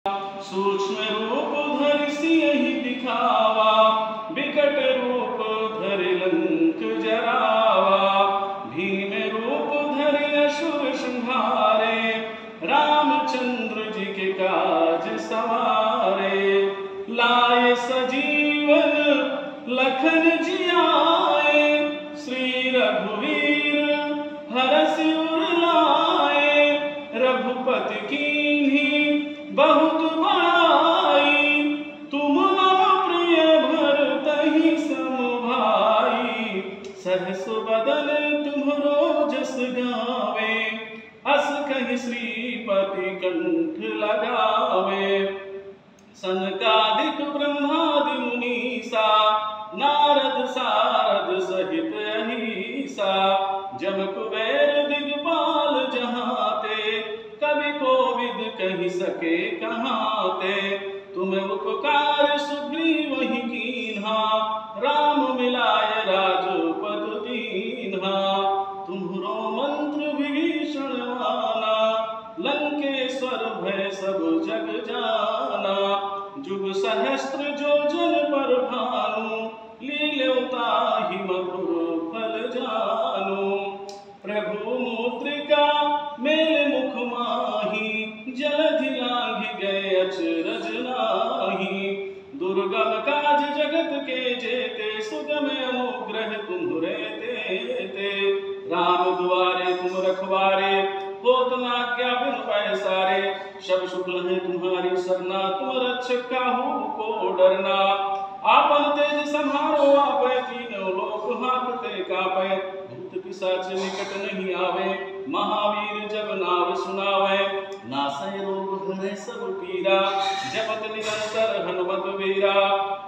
सूक्ष्म रूप धरि सियहि दिखावा, विकट रूप धरि लंक जरावा। भीम रूप धरि असुर संहारे, रामचंद्र जी के काज सवारे। लाए सजीवन लखन जियाए, श्री रघुवीर हरषि उर लाए। रघुपति कीन्ही बहुत बड़ाई, तुम मम प्रिय भरतहि सम भाई। सहस बदन तुम्हरो जस गावे, अस कहि श्रीपति कंठ लगावे। सनकादिक ब्रह्मादि मुनीसा, नारद सारद सहित अहीसा। जम कुबेर दिगपाल जहाते, कवि कोविद कहि सके कहाते। तुम उपकार सुग्रीव ही कीन्हा, राम मिलाय राजपद दीन्हा। तुम्हरो मंत्र विभीषण माना, लंकेश्वर भय सब जग जाना। जुग सहस्त्र जो जन पर भानु, लील्योताहि मधुर फल जानू। प्रभु मुद्रिका मेल मुख माही, जलधि लांघि गए अचरज नाहि। दुर्गम काज जगत के जेते, सुगम अनुग्रह तुम्हरे तेते। राम दुआरे तुम रखवारे, होत न क्या बिन पैसारे। सब शुक्ल है तुम्हारी सरना, तुम रक्षक काहू को डरना। आपन तेज संहारो आपै, तीनों लोक हांकते कापै। भूत पिशाच निकट नहीं आवे, महावीर जब नाम सुनावे। नासै रोग हरै सब पीरा, जपत निरंतर हनुमत वीरा।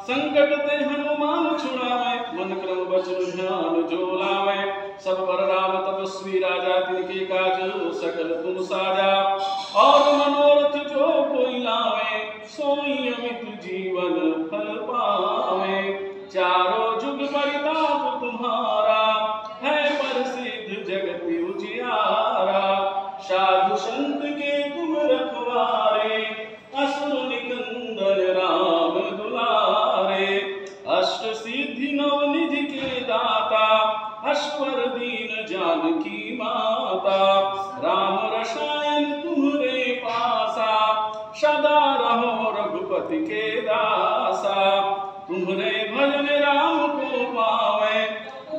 संकट ते हनुमान छुड़ावे, मन क्रम वचन ध्यान जो लावे। सब पर राम तपस्वी राजा, तिनके काज सकल तुम साजा। और मनोरथ जो कोई लावे, सोई अमित जीवन फल पावे। चारों जुग परिताप तुम्हारा, है प्रसिद्ध जगत उजियारा। साधु संत के तुम रखवारे, असुर निकंदन राम दुलारे। अष्ट सिद्धि नव निधि के दाता, अश्वर दीन जानकी माता। राम रसायन तुम्हरे पासा, सदा रहो रघुपति के दासा। तुम्हरे भजन राम को पावे,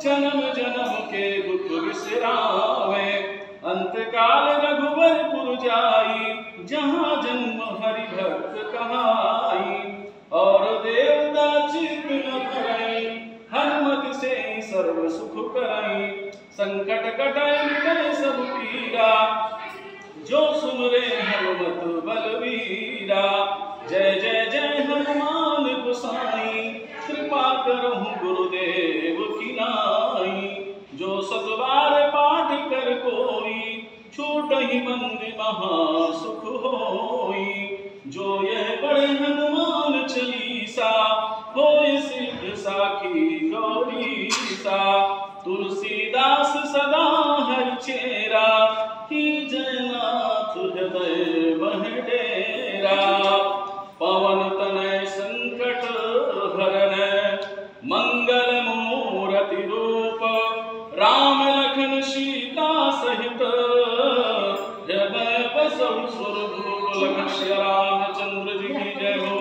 जन्म जन्म के दुख बिसरावे। अंतकाल रघुवर पुर जाई, जहाँ जन्म हरि भक्त कहाई। और देवता चित्त न धरई, हनुमत से सर्व सुख करई। संकट कटाई मिटै सब पीरा, जो सुमरे हनुमत बलवीरा। जय जय जय हनुमान गोसाई, कृपा करहु गुरुदेव की नाई। जो सत बार पाठ कर कोई, छूटहि बंदी महा सुख होई। जो यह पढ़े हनुमान चालीसा, होय सिद्ध साखी गौरीसा। तुलसीदास सदा हरि चेरा, कीजय नाथ हृदय मह डेरा। पवन तनय संकट हरन, मंगल मूरति रूप। राम लखन सीता सहित, हृदय बसहु सुरभूप। लखन रामचंद्र जी की जय हो।